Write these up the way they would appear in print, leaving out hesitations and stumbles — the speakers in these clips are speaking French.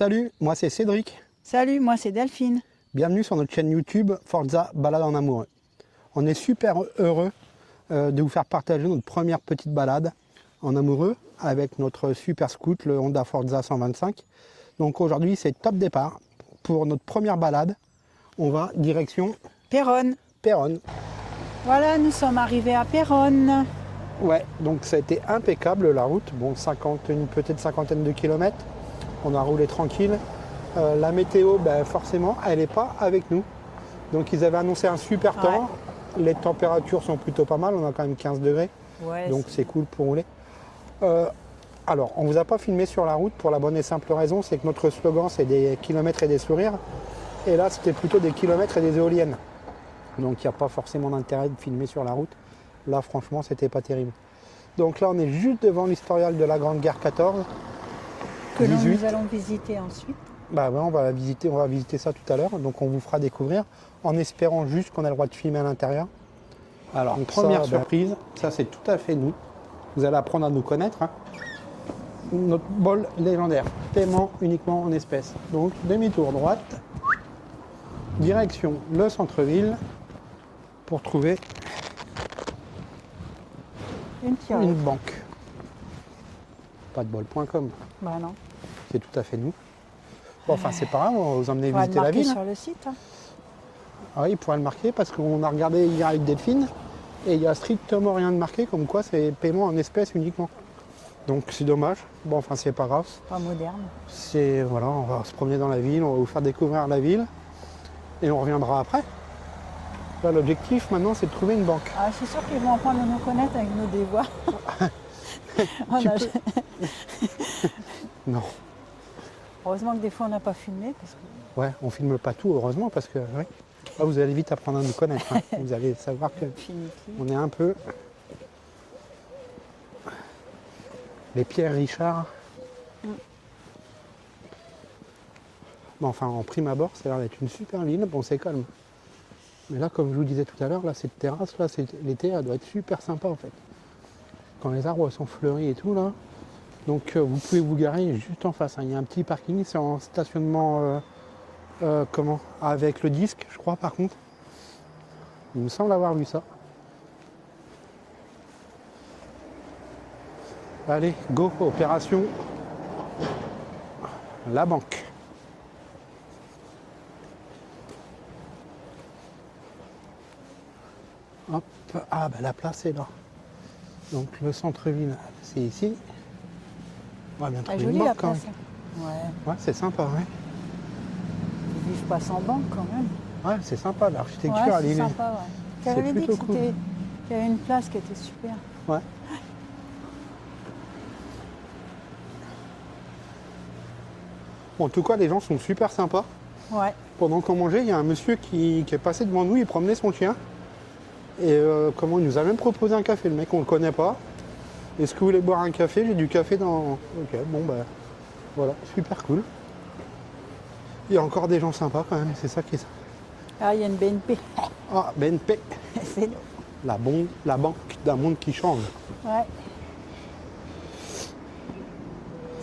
Salut, moi c'est Cédric. Salut, moi c'est Delphine. Bienvenue sur notre chaîne YouTube Forza Balade en amoureux. On est super heureux de vous faire partager notre première petite balade en amoureux avec notre super scoot, le Honda Forza 125. Donc aujourd'hui c'est top départ pour notre première balade. On va direction Péronne. Péronne. Voilà, nous sommes arrivés à Péronne. Ouais, donc ça a été impeccable la route. Bon, une petite cinquantaine de kilomètres. On a roulé tranquille. La météo, ben, forcément, elle n'est pas avec nous. Donc ils avaient annoncé un super temps. Les températures sont plutôt pas mal. On a quand même 15 degrés. Ouais, donc c'est cool pour rouler. Alors, on ne vous a pas filmé sur la route pour la bonne et simple raison, c'est que notre slogan, c'est des kilomètres et des sourires. Et là, c'était plutôt des kilomètres et des éoliennes. Donc il n'y a pas forcément d'intérêt de filmer sur la route. Là, franchement, c'était pas terrible. Donc là, on est juste devant l'historial de la Grande Guerre 14. Que 18. nous allons visiter ensuite. Bah ouais, on va visiter ça tout à l'heure. Donc on vous fera découvrir en espérant juste qu'on a le droit de filmer à l'intérieur. Alors, une première surprise, ça c'est tout à fait nous. Vous allez apprendre à nous connaître. Hein. Notre bol légendaire, paiement uniquement en espèces. Donc demi-tour droite, direction le centre-ville pour trouver une banque. Pas de bol.com. Bah non. C'est tout à fait nous. Bon, enfin c'est pas grave, on va vous emmener On va visiter le la marquer ville. sur le site. Hein. Ah oui, il pourra le marquer parce qu'on a regardé hier avec Delphine et il n'y a strictement rien de marqué comme quoi c'est paiement en espèces uniquement. Donc c'est dommage. Bon, enfin c'est pas grave. Pas moderne. C'est voilà, on va se promener dans la ville, on va vous faire découvrir la ville et on reviendra après. Là, l'objectif maintenant c'est de trouver une banque. Ah, c'est sûr qu'ils vont apprendre à nous connaître avec nos dévoirs. Non. Heureusement que des fois on n'a pas filmé. Parce que... Ouais, on filme pas tout heureusement parce que ouais. Là, vous allez vite apprendre à nous connaître. Hein. Vous allez savoir que on est un peu les Pierre Richard. Bon, enfin, en prime abord, ça a l'air d'être une super ville. Bon, c'est calme. Mais là, comme je vous disais tout à l'heure, là, cette terrasse, là, l'été, elle doit être super sympa en fait. Quand les arbres sont fleuris et tout, là. Donc, vous pouvez vous garer juste en face. Hein. Il y a un petit parking, c'est en stationnement, avec le disque, je crois, par contre. Il me semble avoir vu ça. Allez, go, opération. La banque. Hop, ah bah la place est là. Donc le centre-ville, c'est ici. On va bien trouver une banque quand même. Ouais, c'est sympa, ouais. Ils vivent pas sans banque quand même. Ouais, c'est sympa, l'architecture, Ouais, elle est sympa, ouais. Tu avais dit qu'il y avait une place qui était super. Ouais. Bon, en tout cas, les gens sont super sympas. Ouais. Pendant qu'on mangeait, il y a un monsieur qui est passé devant nous, il promenait son chien. Et il nous a même proposé un café, le mec, on le connaît pas. Est-ce que vous voulez boire un café? J'ai du café dans... Ok, bon bah voilà, super cool. Il y a encore des gens sympas quand même, c'est ça qui est ça. Ah, il y a une BNP. Ah, BNP. C'est nous. La banque d'un monde qui change. Ouais.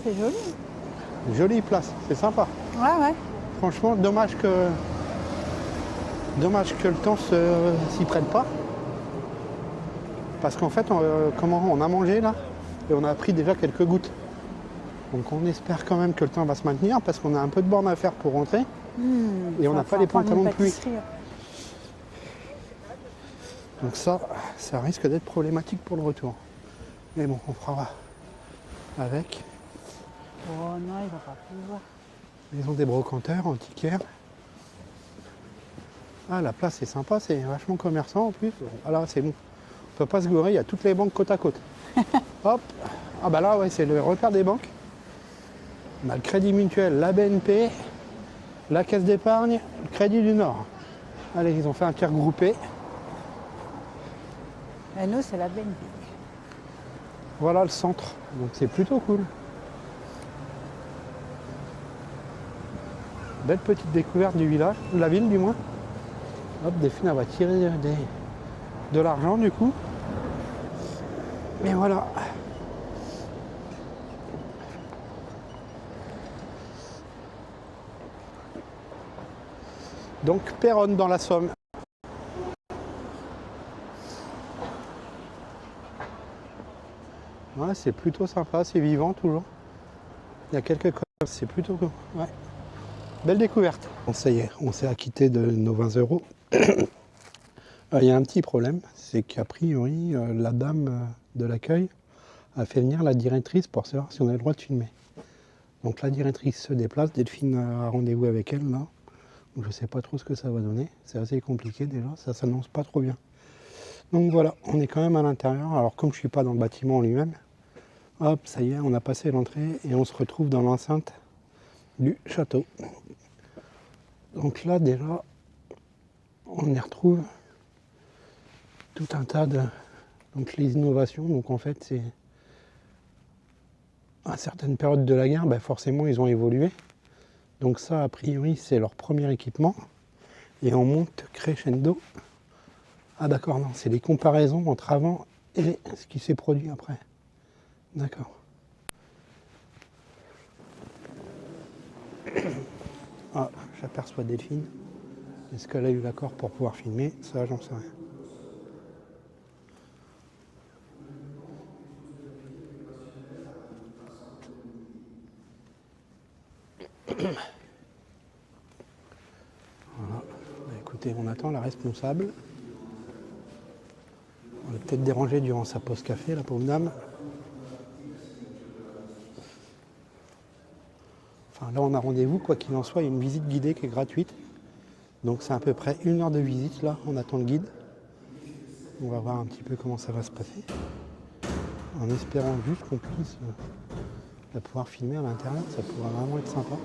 C'est joli. Jolie place, c'est sympa. Ouais, ouais. Franchement, dommage que le temps s'y prête pas. Parce qu'en fait, on a mangé là et on a pris déjà quelques gouttes. Donc on espère quand même que le temps va se maintenir parce qu'on a un peu de borne à faire pour rentrer. Et on n'a pas les pantalons de pluie. Donc ça risque d'être problématique pour le retour. Mais bon, on fera avec. Oh non, il va pas pleuvoir. Maison des brocanteurs, antiquaires. Ah, la place est sympa, c'est vachement commerçant en plus. Ah là, c'est bon. On peut pas se gourer, il y a toutes les banques côte à côte. Hop. Ah bah là, ouais, c'est le repère des banques. On a le Crédit Mutuel, la BNP, la Caisse d'épargne, le Crédit du Nord. Allez, ils ont fait un tir groupé. Et nous, c'est la BNP. Voilà le centre, donc c'est plutôt cool. Belle petite découverte du village, de la ville du moins. Hop, Delphine, elle va tirer de l'argent du coup. Mais voilà. Donc Péronne dans la Somme. Ouais, c'est plutôt sympa, c'est vivant toujours. Il y a quelques cols, c'est plutôt cool. Ouais. Belle découverte. Bon, ça y est, on s'est acquitté de nos 20 euros. Il y a un petit problème, c'est qu'a priori, la dame de l'accueil a fait venir la directrice pour savoir si on a le droit de filmer. Donc la directrice se déplace, Delphine a rendez-vous avec elle là. Donc, je ne sais pas trop ce que ça va donner, c'est assez compliqué déjà, ça s'annonce pas trop bien. Donc voilà, on est quand même à l'intérieur. Alors comme je ne suis pas dans le bâtiment en lui-même, hop, ça y est, on a passé l'entrée et on se retrouve dans l'enceinte du château. Donc là déjà, on y retrouve tout un tas de... Donc les innovations, donc en fait c'est... À certaines périodes de la guerre, ben forcément ils ont évolué. Donc ça, a priori, c'est leur premier équipement. Et on monte crescendo. Ah d'accord, non, c'est les comparaisons entre avant et ce qui s'est produit après. D'accord. Ah, j'aperçois Delphine. Est-ce qu'elle a eu l'accord pour pouvoir filmer? Ça, j'en sais rien. Voilà. Bah, écoutez, on attend la responsable. On va peut-être déranger durant sa pause café, la pauvre dame. Enfin, là, on a rendez-vous, quoi qu'il en soit, il y a une visite guidée qui est gratuite. Donc c'est à peu près 1 heure de visite, là, on attend le guide. On va voir un petit peu comment ça va se passer. En espérant juste qu'on puisse la pouvoir filmer à l'intérieur, ça pourrait vraiment être sympa.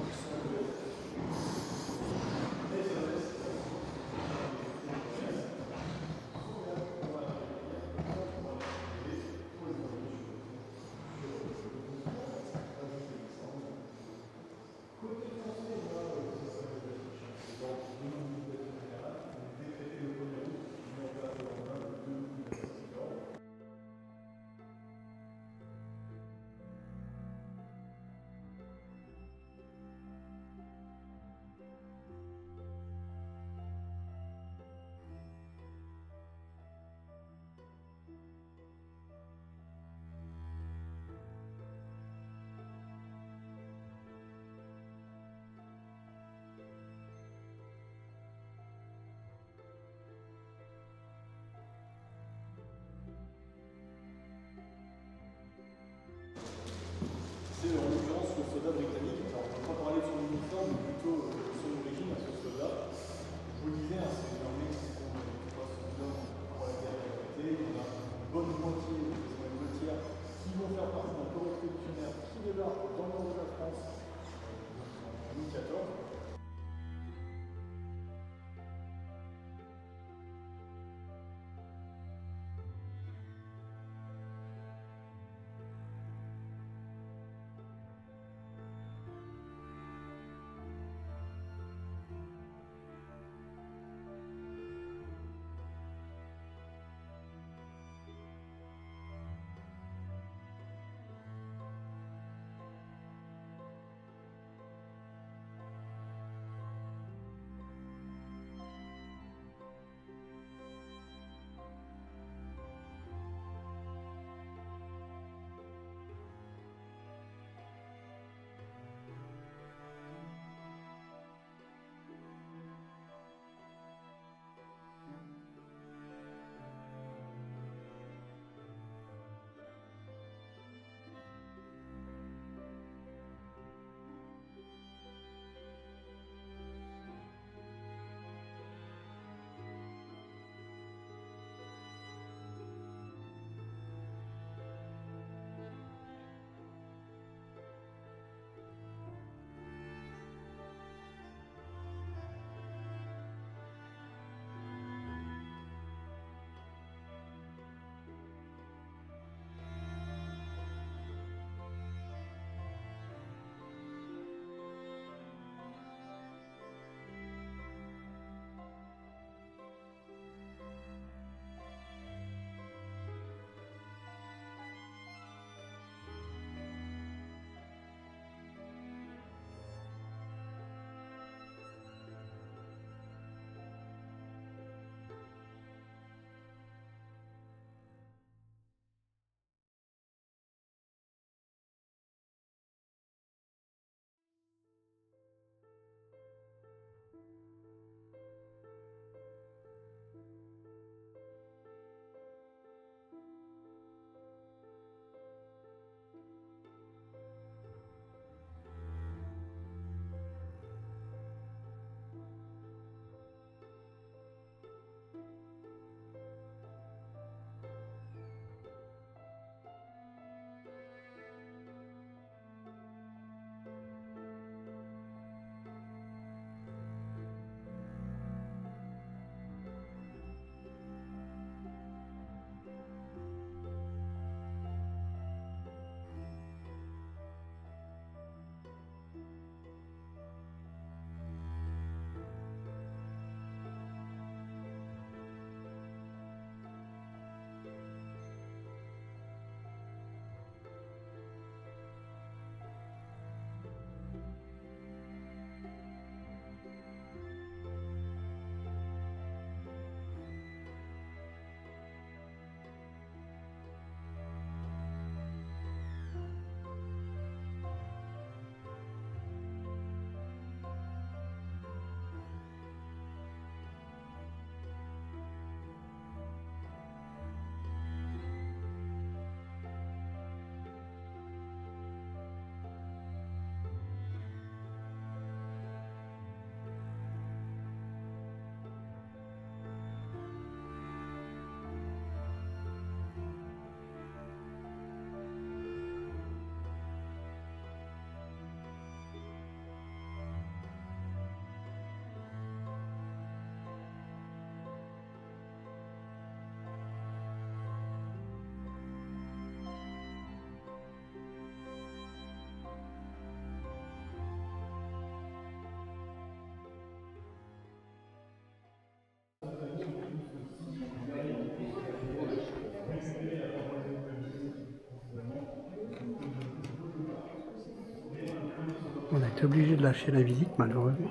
On a été obligé de lâcher la visite malheureusement.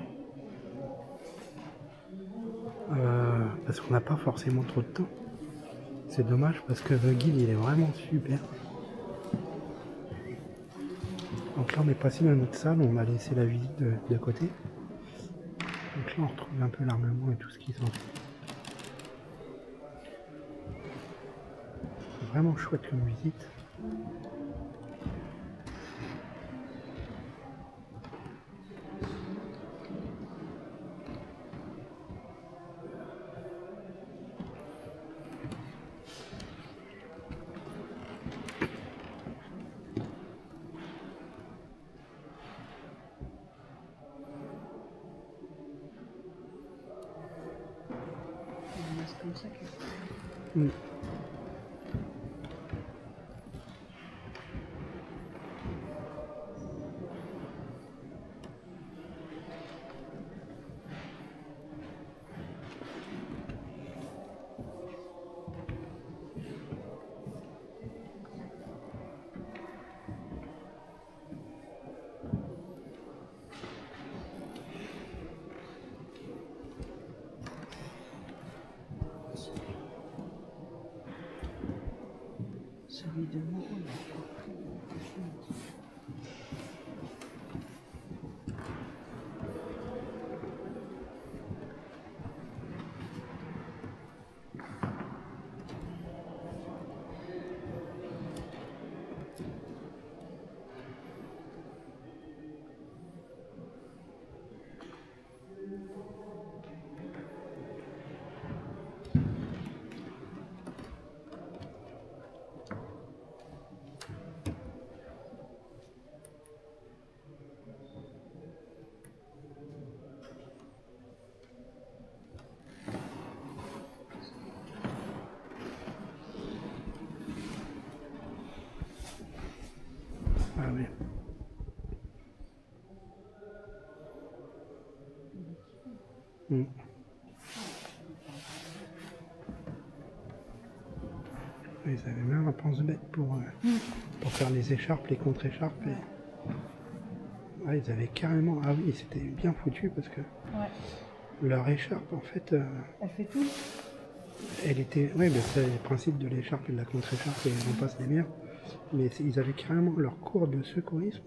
Parce qu'on n'a pas forcément trop de temps. C'est dommage parce que le guide il est vraiment super. Donc là on est passé dans notre salle, on a laissé la visite de côté. Donc là on retrouve un peu l'armement et tout ce qui s'en fait. Vraiment chouette comme visite. C'est comme ça que... Mm. Celui de Moreau, là. Ah oui. Mm. Ils avaient même un pense-bête pour faire les écharpes, les contre-écharpes. Et... ouais, ils avaient carrément... ah oui, c'était bien foutu parce que Ouais. leur écharpe, en fait, Elle fait tout. elle était... ouais, ben, c'est le principe de l'écharpe et de la contre-écharpe et j'en passe des meilleurs. Mais ils avaient carrément leur cours de secourisme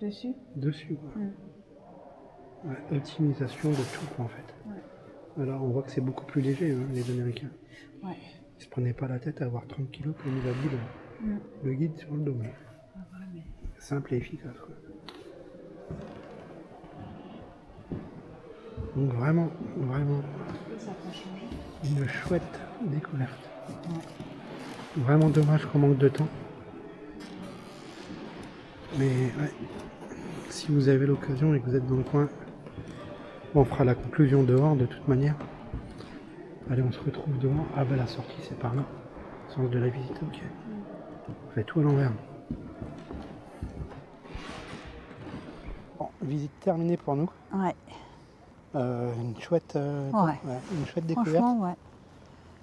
Dessus. dessus. Quoi. Mm. Ouais, optimisation de tout, quoi, en fait. Ouais. Alors, on voit que c'est beaucoup plus léger, hein, les Américains. Ouais. Ils se prenaient pas la tête à avoir 30 kilos pour nous habiller le guide sur le dos. Hein. Ah ouais, mais... Simple et efficace. Quoi. Donc vraiment, vraiment Ça peut changer. une chouette découverte. Ouais. Vraiment dommage qu'on manque de temps. Mais ouais, si vous avez l'occasion et que vous êtes dans le coin, on fera la conclusion dehors de toute manière. Allez, on se retrouve dehors. Ah bah la sortie c'est par là. Sens de la visite, ok. On fait tout à l'envers. Bon, visite terminée pour nous. Ouais. Une chouette, Ouais. une chouette découverte. Franchement,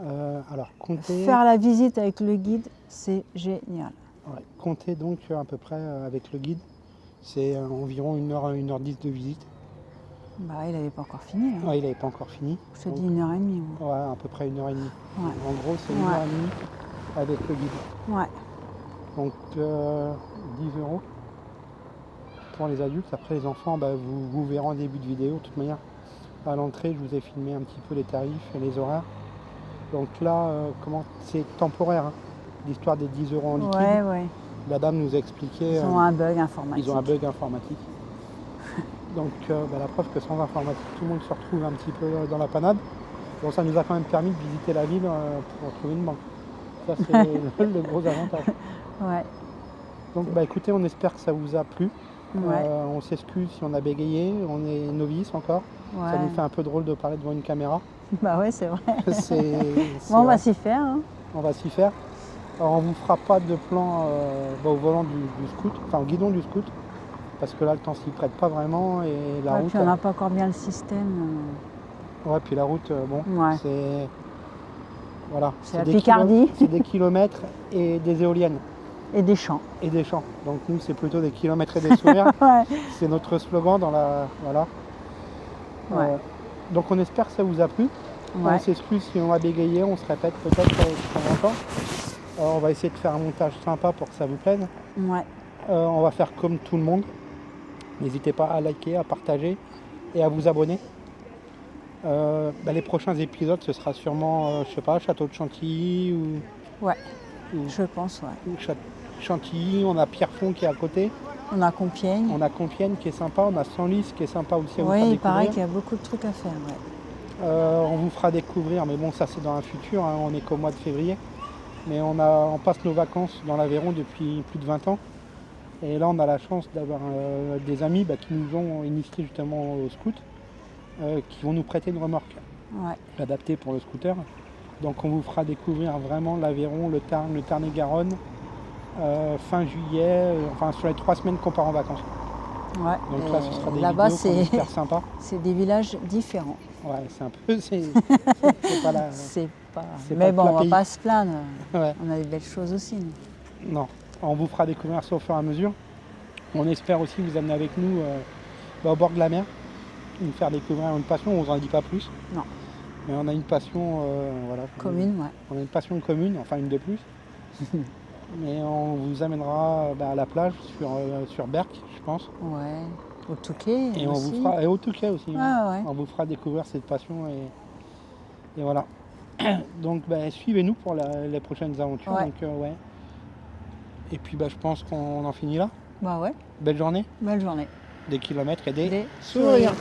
ouais. Alors comptez, Faire la visite avec le guide, c'est génial. ouais, comptez donc à peu près avec le guide. C'est environ 1h10 de visite. Bah, il n'avait pas encore fini. Hein. Ouais, il n'avait pas encore fini. Je te Donc, dis 1h30. Moi. ouais, à peu près 1h30. Ouais. En gros, c'est 1h30 avec le guide. Ouais. Donc 10 € pour les adultes. Après les enfants, bah, vous verrez en début de vidéo. De toute manière, à l'entrée, je vous ai filmé un petit peu les tarifs et les horaires. Donc là, c'est temporaire, hein, l'histoire des 10 € en liquide. Ouais, ouais. La dame nous a expliqué. Ils ont un bug informatique. Ils ont un bug informatique. Donc la preuve que sans informatique, tout le monde se retrouve un petit peu dans la panade. Bon, ça nous a quand même permis de visiter la ville pour trouver une banque. Ça, c'est le gros avantage. Ouais. Donc bah écoutez, on espère que ça vous a plu. Ouais. On s'excuse si on a bégayé, on est novice encore. Ouais. Ça nous fait un peu drôle de parler devant une caméra. Bah ouais, c'est vrai. C'est Bon, on vrai. va s'y faire. Hein. On va s'y faire. Alors on vous fera pas de plan au volant du scoot, enfin au guidon du scoot, parce que là le temps s'y prête pas vraiment et la Ouais, route. puis on n'a pas encore bien le système. Ouais, puis la route, bon, Ouais. c'est. Voilà. C'est la des Picardie. c'est des kilomètres et des éoliennes. Et des champs. et des champs. Donc nous, c'est plutôt des kilomètres et des sourires. Ouais. C'est notre slogan dans la... Voilà. Ouais. Donc on espère que ça vous a plu. Ouais. On s'excuse si on a bégayé, on se répète peut-être de temps en temps. On va essayer de faire un montage sympa pour que ça vous plaise. Ouais. On va faire comme tout le monde. N'hésitez pas à liker, à partager et à vous abonner. Les prochains épisodes, ce sera sûrement, je sais pas, Château de Chantilly Ouais. ou Je pense, ouais. Chantilly. On a Pierrefonds qui est à côté. On a Compiègne. On a Compiègne qui est sympa. On a Senlis qui est sympa aussi à vous Oui, faire il paraît découvrir. qu'il y a beaucoup de trucs à faire, ouais. On vous fera découvrir, mais bon, ça c'est dans un futur. Hein, on est qu'au mois de février. Mais on passe nos vacances dans l'Aveyron depuis plus de 20 ans. Et là, on a la chance d'avoir des amis qui nous ont initiés justement au scout, qui vont nous prêter une remorque Ouais. adaptée pour le scooter. Donc on vous fera découvrir vraiment l'Aveyron, le Tarn-et-Garonne, fin juillet, enfin sur les 3 semaines qu'on part en vacances. Ouais. Donc là, ce sera des là-bas, vidéos qu'on espère sympas. c'est des villages différents. Ouais, c'est un peu... c'est pas la... C'est pas... c'est Mais pas bon, le on plat va pays. pas se plaindre. Ouais. On a des belles choses aussi, nous. Non, on vous fera découvrir ça au fur et à mesure. On espère aussi vous amener avec nous au bord de la mer, nous faire découvrir une passion, on vous en dit pas plus. Non. Mais on a une passion, voilà. Commune, ouais. On a une passion commune, enfin une de plus. Mais on vous amènera à la plage sur Berck, je pense. Ouais. Au Touquet Et on aussi. vous fera, et au Touquet aussi. Ah, ouais. On vous fera découvrir cette passion et voilà. Donc suivez-nous pour les prochaines aventures. Ouais. Donc, ouais. Et puis je pense qu'on en finit là. Bah ouais. Belle journée, Belle journée. des kilomètres et des Des sourires. sourires.